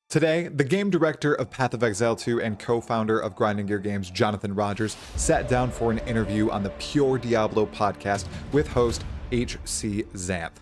Today, the game director of Path of Exile 2 and co-founder of Grinding Gear Games, Jonathan Rogers, sat down for an interview on the PureDiablo podcast with host HCXanth.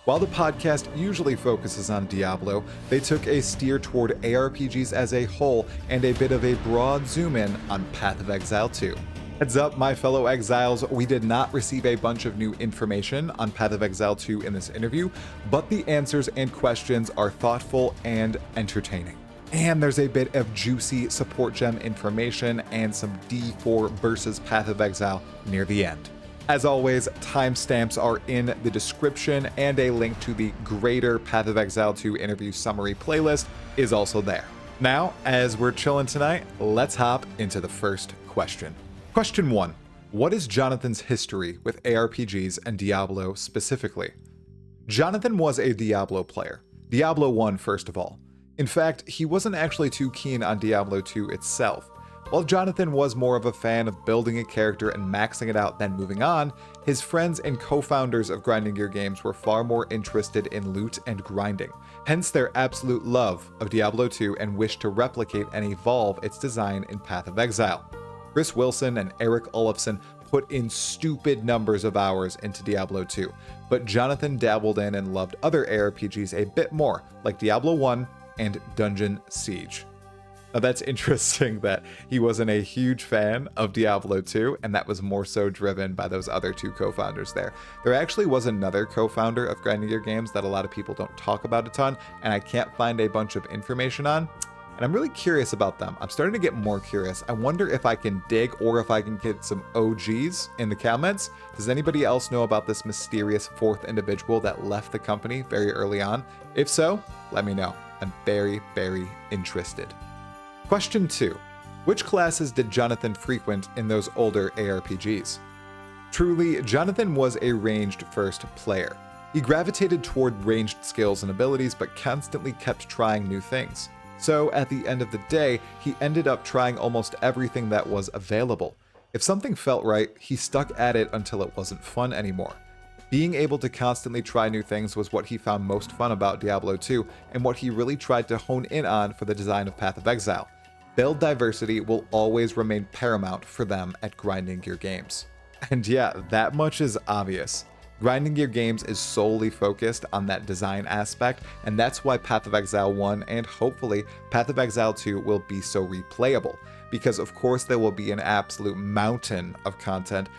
While the podcast usually focuses on Diablo, they took a steer toward ARPGs as a whole and a bit of a broad zoom in on Path of Exile 2. Heads up, my fellow exiles, we did not receive a bunch of new information on Path of Exile 2 in this interview, but the answers and questions are thoughtful and entertaining. And there's a bit of juicy support gem information and some D4 versus Path of Exile near the end. As always, timestamps are in the description, and a link to the greater Path of Exile 2 interview summary playlist is also there. Now, as we're chilling tonight, let's hop into the first question. Question 1. What is Jonathan's history with ARPGs and Diablo specifically? Jonathan was a Diablo player. Diablo 1 first of all. In fact, he wasn't actually too keen on Diablo 2 itself. While Jonathan was more of a fan of building a character and maxing it out than moving on, his friends and co-founders of Grinding Gear Games were far more interested in loot and grinding, hence their absolute love of Diablo 2 and wish to replicate and evolve its design in Path of Exile. Chris Wilson and Eric Olofsson put in stupid numbers of hours into Diablo 2, but Jonathan dabbled in and loved other ARPGs a bit more, like Diablo 1 and Dungeon Siege. Now that's interesting that he wasn't a huge fan of Diablo 2, and that was more so driven by those other two co-founders there. There actually was another co-founder of Grinding Gear Games that a lot of people don't talk about a ton, and I can't find a bunch of information on. And I'm really curious about them. I'm starting to get more curious. I wonder if I can dig or if I can get some OGs in the comments. Does anybody else know about this mysterious fourth individual that left the company very early on? If so, let me know. I'm very, very interested. Question 2. Which classes did Jonathan frequent in those older ARPGs? Truly, Jonathan was a ranged first player. He gravitated toward ranged skills and abilities, but constantly kept trying new things. So at the end of the day, he ended up trying almost everything that was available. If something felt right, he stuck at it until it wasn't fun anymore. Being able to constantly try new things was what he found most fun about Diablo 2, and what he really tried to hone in on for the design of Path of Exile. Build diversity will always remain paramount for them at Grinding Gear Games. And yeah, that much is obvious. Grinding Gear Games is solely focused on that design aspect, and that's why Path of Exile 1 and hopefully Path of Exile 2 will be so replayable, because of course there will be an absolute mountain of content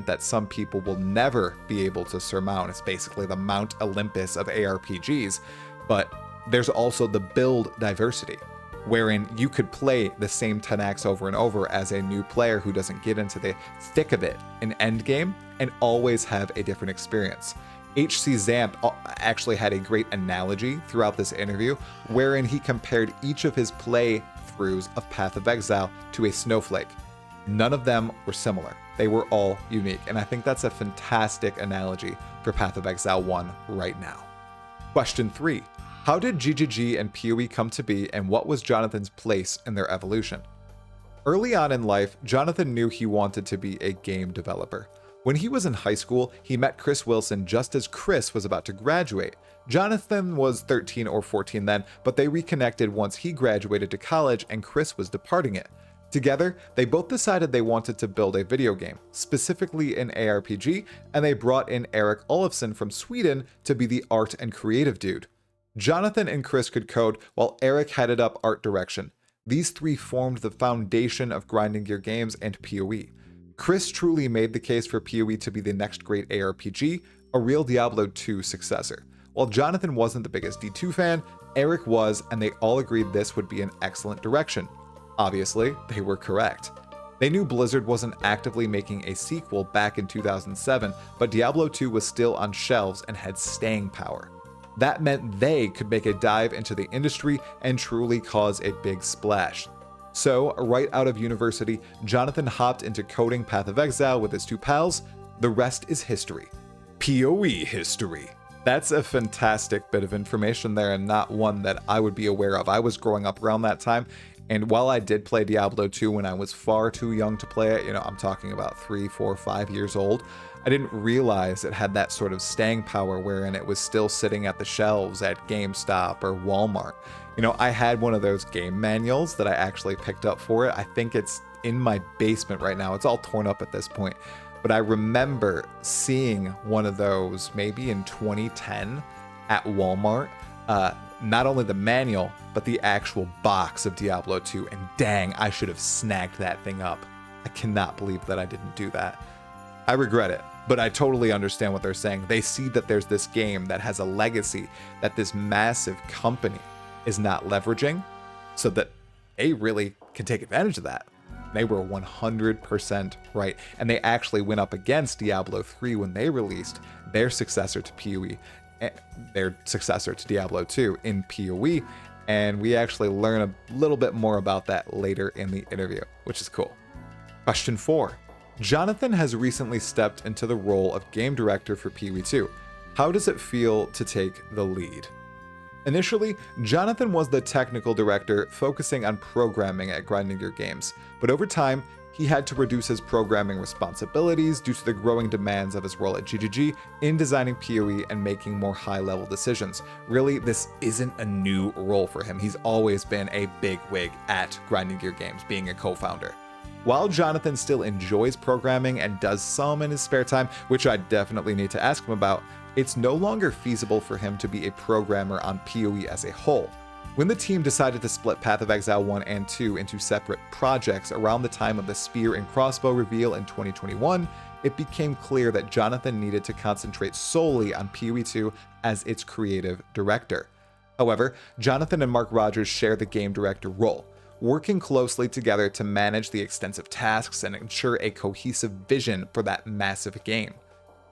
that some people will never be able to surmount. It's basically the Mount Olympus of ARPGs, but there's also the build diversity, wherein you could play the same 10x over and over as a new player who doesn't get into the thick of it in endgame and always have a different experience. HCXanth actually had a great analogy throughout this interview, wherein he compared each of his playthroughs of Path of Exile to a snowflake. None of them were similar. They were all unique, and I think that's a fantastic analogy for Path of Exile 1 right now. Question 3. How did GGG and PoE come to be, and what was Jonathan's place in their evolution? Early on in life, Jonathan knew he wanted to be a game developer. When he was in high school, he met Chris Wilson just as Chris was about to graduate. Jonathan was 13 or 14 then, but they reconnected once he graduated to college and Chris was departing it. Together, they both decided they wanted to build a video game, specifically an ARPG, and they brought in Eric Olofsson from Sweden to be the art and creative dude. Jonathan and Chris could code, while Eric headed up art direction. These three formed the foundation of Grinding Gear Games and PoE. Chris truly made the case for PoE to be the next great ARPG, a real Diablo 2 successor. While Jonathan wasn't the biggest D2 fan, Eric was, and they all agreed this would be an excellent direction. Obviously, they were correct. They knew Blizzard wasn't actively making a sequel back in 2007, but Diablo 2 was still on shelves and had staying power. That meant they could make a dive into the industry and truly cause a big splash. So, right out of university, Jonathan hopped into coding Path of Exile with his two pals. The rest is history. PoE history. That's a fantastic bit of information there, and not one that I would be aware of. I was growing up around that time, And while I did play Diablo 2 when I was far too young to play it, I'm talking about 3, 4, 5 years old, I didn't realize it had that sort of staying power wherein it was still sitting at the shelves at GameStop or Walmart. I had one of those game manuals that I actually picked up for it. I think it's in my basement right now. It's all torn up at this point. But I remember seeing one of those maybe in 2010 at Walmart. Not only the manual, but the actual box of Diablo 2. And dang, I should have snagged that thing up. I cannot believe that I didn't do that. I regret it, but I totally understand what they're saying. They see that there's this game that has a legacy that this massive company is not leveraging, so that they really can take advantage of that. They were 100% right. And they actually went up against Diablo 3 when they released their successor to PoE, their successor to Diablo 2 in PoE. And we actually learn a little bit more about that later in the interview, which is cool. Question 4. Jonathan has recently stepped into the role of game director for PoE 2. How does it feel to take the lead? Initially, Jonathan was the technical director focusing on programming at Grinding Gear Games, but over time, he had to reduce his programming responsibilities due to the growing demands of his role at GGG in designing PoE and making more high-level decisions. Really, this isn't a new role for him. He's always been a big wig at Grinding Gear Games, being a co-founder. While Jonathan still enjoys programming and does some in his spare time, which I definitely need to ask him about, it's no longer feasible for him to be a programmer on PoE as a whole. When the team decided to split Path of Exile 1 and 2 into separate projects around the time of the Spear and Crossbow reveal in 2021, it became clear that Jonathan needed to concentrate solely on PoE 2 as its creative director. However, Jonathan and Mark Rogers share the game director role, working closely together to manage the extensive tasks and ensure a cohesive vision for that massive game.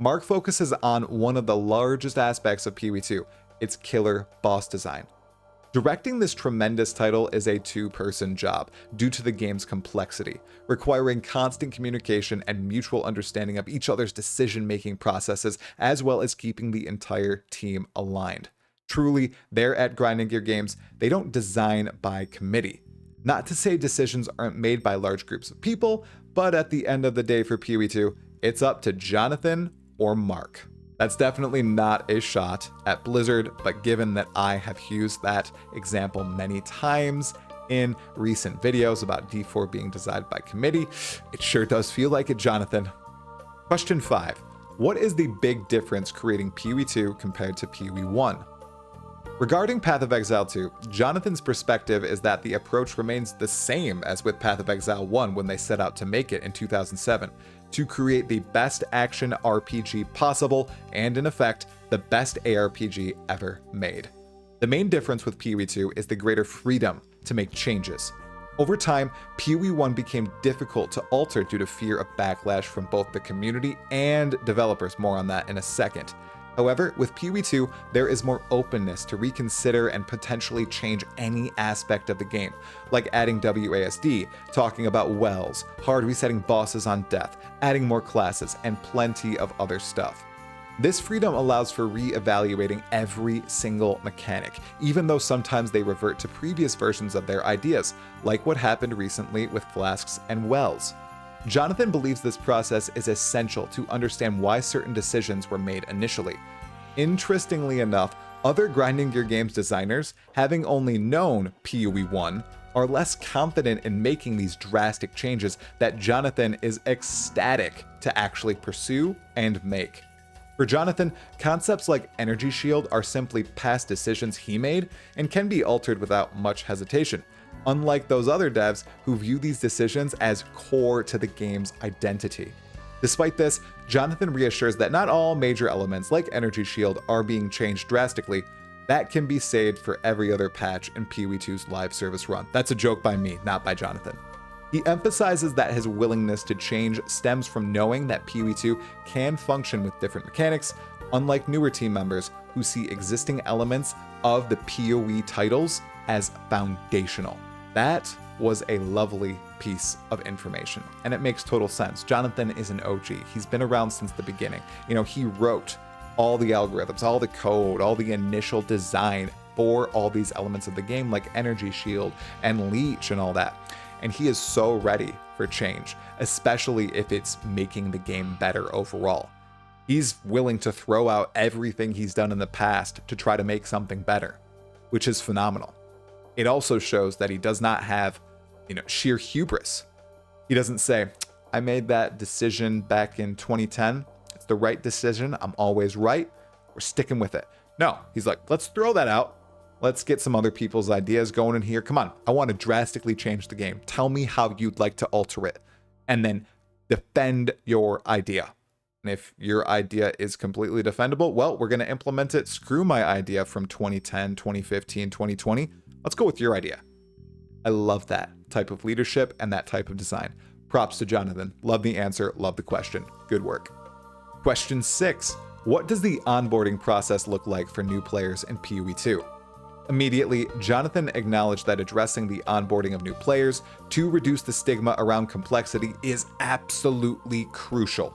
Mark focuses on one of the largest aspects of PoE 2, its killer boss design. Directing this tremendous title is a two-person job due to the game's complexity, requiring constant communication and mutual understanding of each other's decision-making processes, as well as keeping the entire team aligned. Truly, there at Grinding Gear Games, they don't design by committee. Not to say decisions aren't made by large groups of people, but at the end of the day for PoE 2, it's up to Jonathan or Mark. That's definitely not a shot at Blizzard, but given that I have used that example many times in recent videos about D4 being designed by committee, it sure does feel like it, Jonathan. Question 5. What is the big difference creating PoE 2 compared to PoE 1? Regarding Path of Exile 2, Jonathan's perspective is that the approach remains the same as with Path of Exile 1 when they set out to make it in 2007, to create the best action RPG possible and, in effect, the best ARPG ever made. The main difference with PoE 2 is the greater freedom to make changes. Over time, PoE 1 became difficult to alter due to fear of backlash from both the community and developers, more on that in a second. However, with PoE 2, there is more openness to reconsider and potentially change any aspect of the game, like adding WASD, talking about wells, hard resetting bosses on death, adding more classes, and plenty of other stuff. This freedom allows for re-evaluating every single mechanic, even though sometimes they revert to previous versions of their ideas, like what happened recently with flasks and wells. Jonathan believes this process is essential to understand why certain decisions were made initially. Interestingly enough, other Grinding Gear Games designers, having only known PoE 1, are less confident in making these drastic changes that Jonathan is ecstatic to actually pursue and make. For Jonathan, concepts like Energy Shield are simply past decisions he made and can be altered without much hesitation, unlike those other devs who view these decisions as core to the game's identity. Despite this, Jonathan reassures that not all major elements like Energy Shield are being changed drastically. That can be saved for every other patch in PoE 2's live service run. That's a joke by me, not by Jonathan. He emphasizes that his willingness to change stems from knowing that PoE 2 can function with different mechanics, unlike newer team members who see existing elements of the PoE titles as foundational. That was a lovely piece of information, and it makes total sense. Jonathan is an OG. He's been around since the beginning. He wrote all the algorithms, all the code, all the initial design for all these elements of the game like Energy Shield and Leech and all that. And he is so ready for change, especially if it's making the game better overall. He's willing to throw out everything he's done in the past to try to make something better, which is phenomenal. It also shows that he does not have, sheer hubris. He doesn't say, I made that decision back in 2010. It's the right decision. I'm always right. We're sticking with it. No, he's like, let's throw that out. Let's get some other people's ideas going in here. Come on, I want to drastically change the game. Tell me how you'd like to alter it. And then defend your idea. And if your idea is completely defendable, well, we're going to implement it. Screw my idea from 2010, 2015, 2020. Let's go with your idea. I love that type of leadership and that type of design. Props to Jonathan. Love the answer. Love the question. Good work. Question 6. What does the onboarding process look like for new players in PoE 2? Immediately, Jonathan acknowledged that addressing the onboarding of new players to reduce the stigma around complexity is absolutely crucial.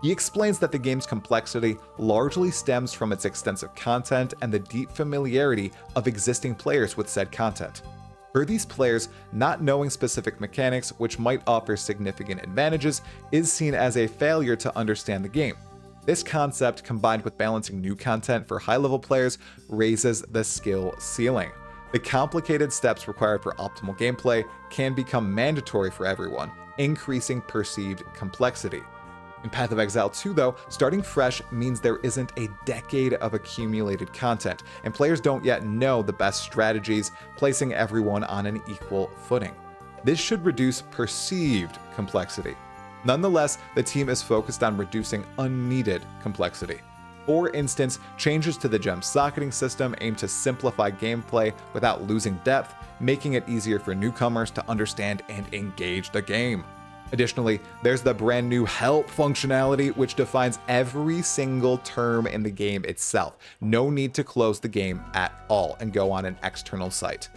He explains that the game's complexity largely stems from its extensive content and the deep familiarity of existing players with said content. For these players, not knowing specific mechanics which might offer significant advantages is seen as a failure to understand the game. This concept, combined with balancing new content for high-level players, raises the skill ceiling. The complicated steps required for optimal gameplay can become mandatory for everyone, increasing perceived complexity. In Path of Exile 2, though, starting fresh means there isn't a decade of accumulated content, and players don't yet know the best strategies, placing everyone on an equal footing. This should reduce perceived complexity. Nonetheless, the team is focused on reducing unneeded complexity. For instance, changes to the gem socketing system aim to simplify gameplay without losing depth, making it easier for newcomers to understand and engage the game. Additionally, there's the brand new help functionality, which defines every single term in the game itself. No need to close the game at all and go on an external site.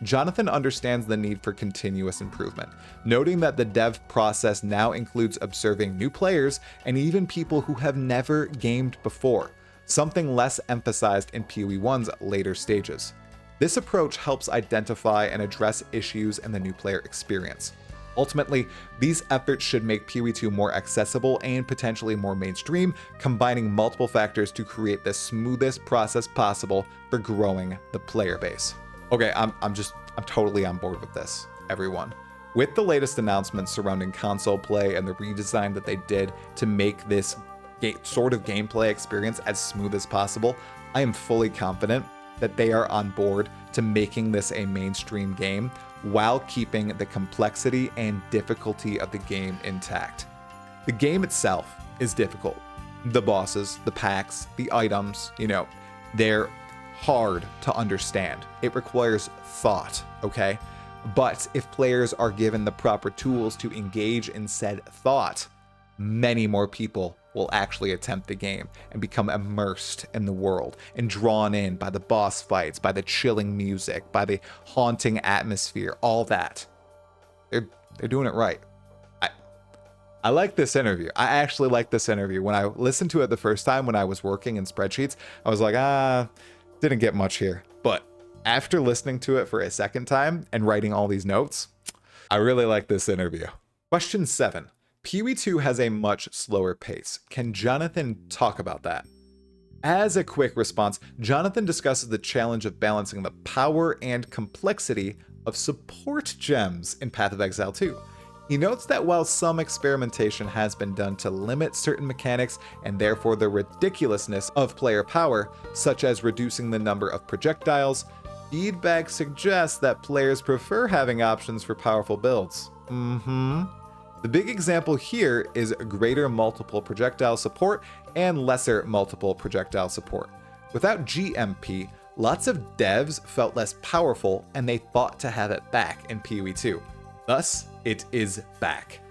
Jonathan understands the need for continuous improvement, noting that the dev process now includes observing new players and even people who have never gamed before, something less emphasized in PoE 1's later stages. This approach helps identify and address issues in the new player experience. Ultimately, these efforts should make PoE 2 more accessible and potentially more mainstream, combining multiple factors to create the smoothest process possible for growing the player base. Okay, I'm totally on board with this, everyone. With the latest announcements surrounding console play and the redesign that they did to make this sort of gameplay experience as smooth as possible, I am fully confident that they are on board to making this a mainstream game while keeping the complexity and difficulty of the game intact. The game itself is difficult. The bosses, the packs, the items, they're hard to understand. It requires thought, okay? But if players are given the proper tools to engage in said thought, many more people will actually attempt the game and become immersed in the world and drawn in by the boss fights, by the chilling music, by the haunting atmosphere, all that. They're doing it right. I like this interview. I actually like this interview. When I listened to it the first time when I was working in spreadsheets, I was like, didn't get much here. But after listening to it for a second time and writing all these notes, I really like this interview. Question 7. PoE 2 has a much slower pace. Can Jonathan talk about that? As a quick response, Jonathan discusses the challenge of balancing the power and complexity of support gems in Path of Exile 2. He notes that while some experimentation has been done to limit certain mechanics and therefore the ridiculousness of player power, such as reducing the number of projectiles, feedback suggests that players prefer having options for powerful builds. The big example here is greater multiple projectile support and lesser multiple projectile support. Without GMP, lots of devs felt less powerful and they fought to have it back in PoE 2. Thus, it is back.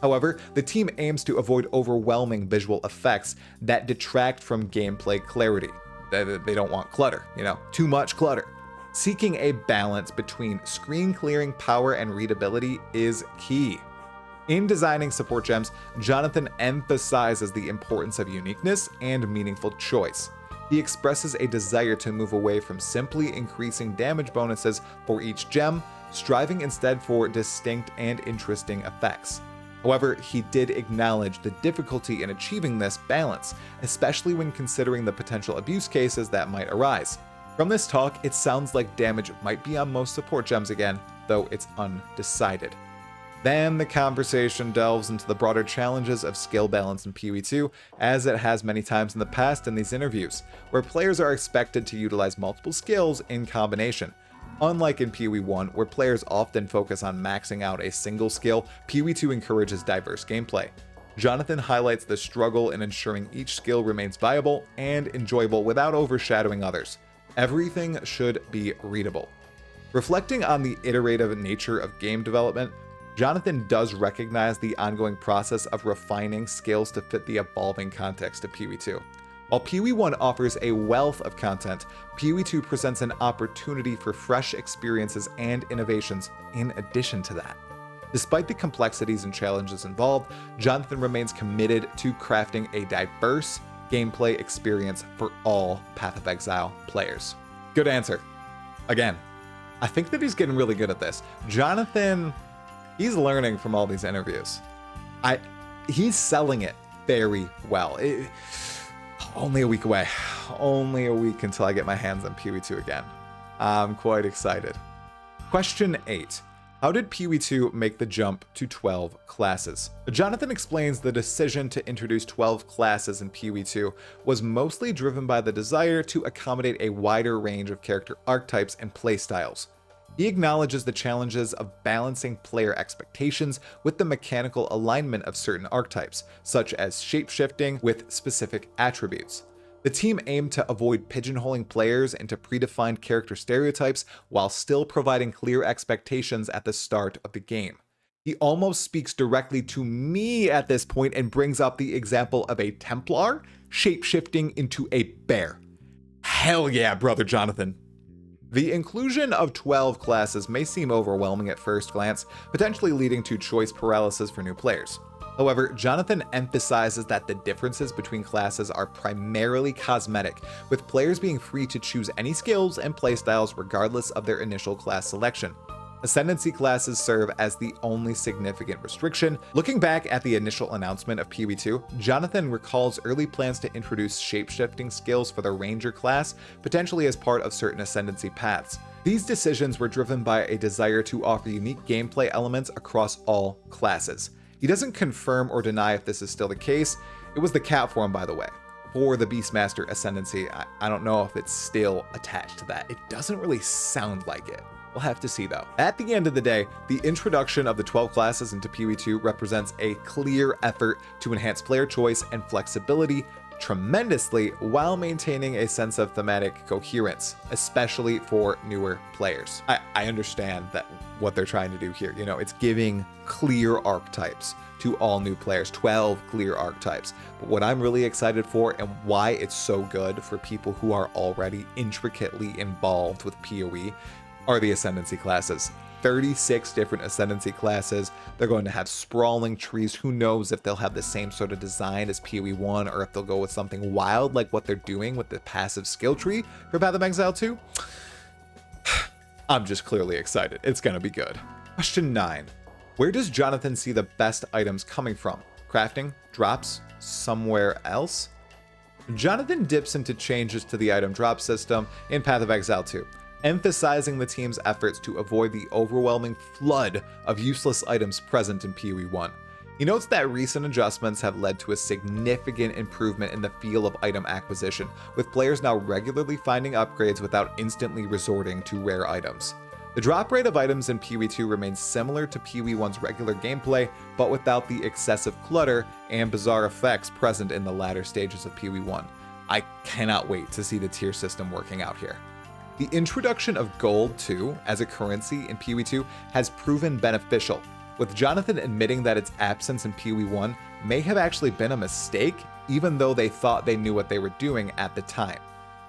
However, the team aims to avoid overwhelming visual effects that detract from gameplay clarity. They don't want clutter, too much clutter. Seeking a balance between screen clearing power and readability is key. In designing support gems, Jonathan emphasizes the importance of uniqueness and meaningful choice. He expresses a desire to move away from simply increasing damage bonuses for each gem, striving instead for distinct and interesting effects. However, he did acknowledge the difficulty in achieving this balance, especially when considering the potential abuse cases that might arise. From this talk, it sounds like damage might be on most support gems again, though it's undecided. Then the conversation delves into the broader challenges of skill balance in PoE 2, as it has many times in the past in these interviews, where players are expected to utilize multiple skills in combination. Unlike in PoE 1, where players often focus on maxing out a single skill, PoE 2 encourages diverse gameplay. Jonathan highlights the struggle in ensuring each skill remains viable and enjoyable without overshadowing others. Everything should be readable. Reflecting on the iterative nature of game development, Jonathan does recognize the ongoing process of refining skills to fit the evolving context of PoE 2. While PoE 1 offers a wealth of content, PoE 2 presents an opportunity for fresh experiences and innovations in addition to that. Despite the complexities and challenges involved, Jonathan remains committed to crafting a diverse gameplay experience for all Path of Exile players. Good answer. Again, I think that he's getting really good at this. Jonathan, he's learning from all these interviews. He's selling it very well. Only a week away. Only a week until I get my hands on PoE 2 again. I'm quite excited. Question 8. How did PoE 2 make the jump to 12 classes? Jonathan explains the decision to introduce 12 classes in PoE 2 was mostly driven by the desire to accommodate a wider range of character archetypes and playstyles. He acknowledges the challenges of balancing player expectations with the mechanical alignment of certain archetypes, such as shapeshifting with specific attributes. The team aimed to avoid pigeonholing players into predefined character stereotypes while still providing clear expectations at the start of the game. He almost speaks directly to me at this point and brings up the example of a Templar shapeshifting into a bear. Hell yeah, brother Jonathan. The inclusion of 12 classes may seem overwhelming at first glance, potentially leading to choice paralysis for new players. However, Jonathan emphasizes that the differences between classes are primarily cosmetic, with players being free to choose any skills and playstyles regardless of their initial class selection. Ascendancy classes serve as the only significant restriction. Looking back at the initial announcement of PoE 2, Jonathan recalls early plans to introduce shapeshifting skills for the Ranger class, potentially as part of certain Ascendancy paths. These decisions were driven by a desire to offer unique gameplay elements across all classes. He doesn't confirm or deny if this is still the case. It was the cat form, by the way. For the Beastmaster Ascendancy, I don't know if it's still attached to that. It doesn't really sound like it. We'll have to see though. At the end of the day, the introduction of the 12 classes into PoE 2 represents a clear effort to enhance player choice and flexibility tremendously while maintaining a sense of thematic coherence, especially for newer players. I understand that what they're trying to do here, it's giving clear archetypes to all new players, 12 clear archetypes. But what I'm really excited for and why it's so good for people who are already intricately involved with PoE are the Ascendancy classes. 36 different Ascendancy classes. They're going to have sprawling trees. Who knows if they'll have the same sort of design as PoE 1 or if they'll go with something wild like what they're doing with the passive skill tree for Path of Exile 2. I'm just clearly excited. It's going to be good. Question 9. Where does Jonathan see the best items coming from? Crafting? Drops? Somewhere else? Jonathan dips into changes to the item drop system in Path of Exile 2. Emphasizing the team's efforts to avoid the overwhelming flood of useless items present in PoE 1. He notes that recent adjustments have led to a significant improvement in the feel of item acquisition, with players now regularly finding upgrades without instantly resorting to rare items. The drop rate of items in PoE 2 remains similar to PoE 1's regular gameplay, but without the excessive clutter and bizarre effects present in the latter stages of PoE 1. I cannot wait to see the tier system working out here. The introduction of gold, too, as a currency in PoE 2 has proven beneficial, with Jonathan admitting that its absence in PoE 1 may have actually been a mistake, even though they thought they knew what they were doing at the time.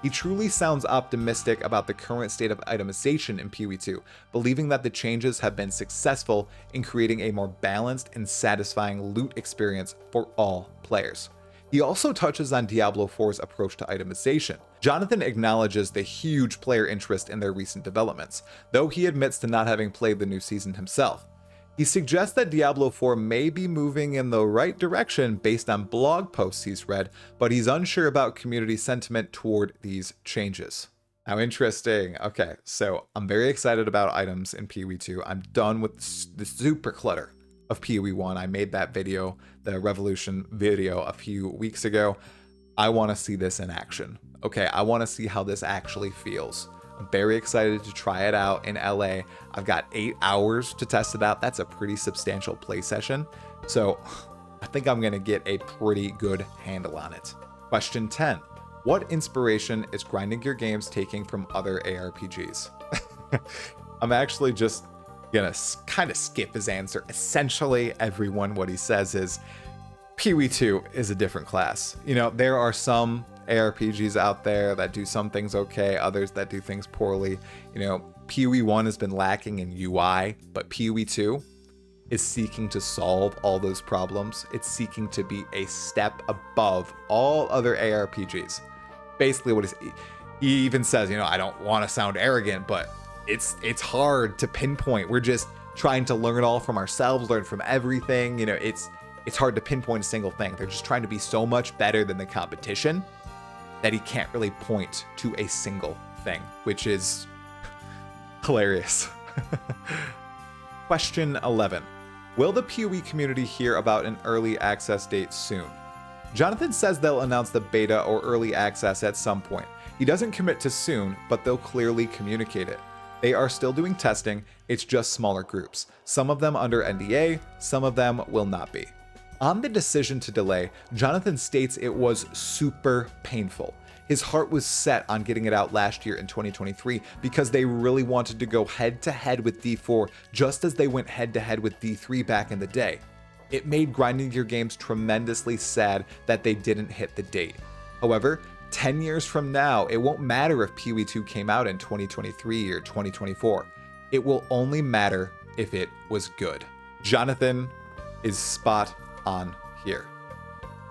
He truly sounds optimistic about the current state of itemization in PoE 2, believing that the changes have been successful in creating a more balanced and satisfying loot experience for all players. He also touches on Diablo 4's approach to itemization. Jonathan acknowledges the huge player interest in their recent developments, though he admits to not having played the new season himself. He suggests that Diablo 4 may be moving in the right direction based on blog posts he's read, but he's unsure about community sentiment toward these changes. How interesting. Okay, so I'm very excited about items in PoE 2. I'm done with the super clutter of PoE 1. I made that video, the Revolution video, a few weeks ago. I want to see this in action. Okay, I want to see how this actually feels. I'm very excited to try it out in LA. I've got 8 hours to test it out. That's a pretty substantial play session. So I think I'm going to get a pretty good handle on it. Question 10. What inspiration is Grinding Gear Games taking from other ARPGs? I'm actually just going to kind of skip his answer. Essentially, everyone, what he says is PoE 2 is a different class. You know, there are some ARPGs out there that do some things okay, others that do things poorly. You know, PoE 1 has been lacking in UI, but PoE 2 is seeking to solve all those problems. It's seeking to be a step above all other ARPGs. Basically what he even says, you know, I don't want to sound arrogant, but it's hard to pinpoint. We're just trying to learn it all from ourselves, learn from everything. You know, it's hard to pinpoint a single thing. They're just trying to be so much better than the competition that he can't really point to a single thing, which is hilarious. Question 11. Will the PoE community hear about an early access date soon? Jonathan says they'll announce the beta or early access at some point. He doesn't commit to soon, but they'll clearly communicate it. They are still doing testing, it's just smaller groups. Some of them under NDA, some of them will not be. On the decision to delay, Jonathan states it was super painful. His heart was set on getting it out last year in 2023 because they really wanted to go head to head with D4 just as they went head to head with D3 back in the day. It made Grinding Gear Games tremendously sad that they didn't hit the date. However, 10 years from now, it won't matter if PoE 2 came out in 2023 or 2024. It will only matter if it was good. Jonathan is spot on here.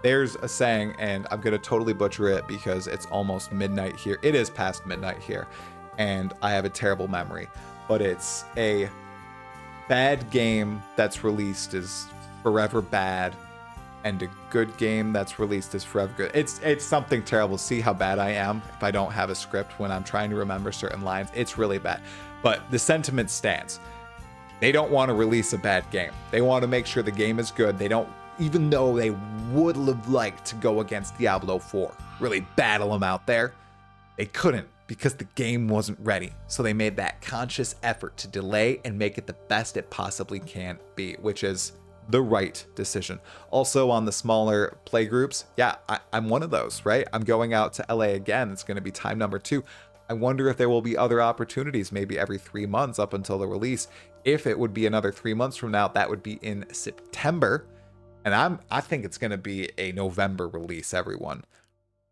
There's a saying, and I'm gonna totally butcher it because it's almost midnight here. It is past midnight here, and I have a terrible memory, but it's a bad game that's released is forever bad, and a good game that's released is forever good. It's something terrible. See how bad I am if I don't have a script when I'm trying to remember certain lines. It's really bad, but the sentiment stands. They don't want to release a bad game. They want to make sure the game is good. They don't, even though they would have liked to go against Diablo 4, really battle them out there, they couldn't because the game wasn't ready. So they made that conscious effort to delay and make it the best it possibly can be, which is the right decision. Also on the smaller play groups, yeah, I'm one of those, right? I'm going out to LA again. It's going to be time number 2. I wonder if there will be other opportunities, maybe every 3 months up until the release. If it would be another 3 months from now, that would be in September. And I think it's going to be a November release, everyone.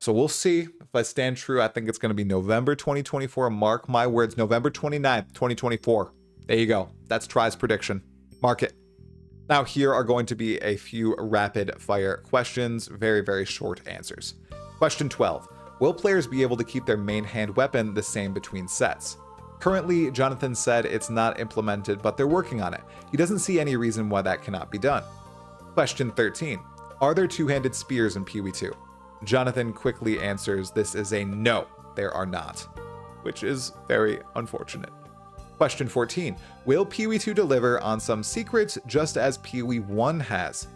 So we'll see if I stand true. I think it's going to be November 2024. Mark my words, November 29th, 2024. There you go. That's Try's prediction. Mark it. Now here are going to be a few rapid fire questions, very, very short answers. Question 12. Will players be able to keep their main hand weapon the same between sets? Currently, Jonathan said it's not implemented, but they're working on it. He doesn't see any reason why that cannot be done. Question 13. Are there two-handed spears in PoE 2? Jonathan quickly answers this is a no, there are not, which is very unfortunate. Question 14. Will PoE 2 deliver on some secrets just as PoE 1 has?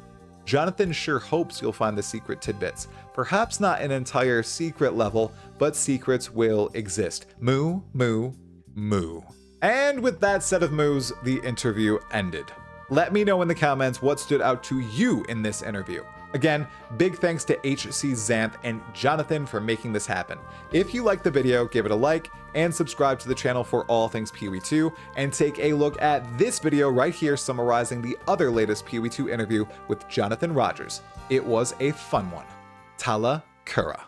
Jonathan sure hopes you'll find the secret tidbits. Perhaps not an entire secret level, but secrets will exist. Moo, moo, moo. And with that set of moos, the interview ended. Let me know in the comments what stood out to you in this interview. Again, big thanks to HCXanth and Jonathan for making this happen. If you liked the video, give it a like and subscribe to the channel for all things PoE 2, and take a look at this video right here summarizing the other latest PoE 2 interview with Jonathan Rogers. It was a fun one. Tala Kura.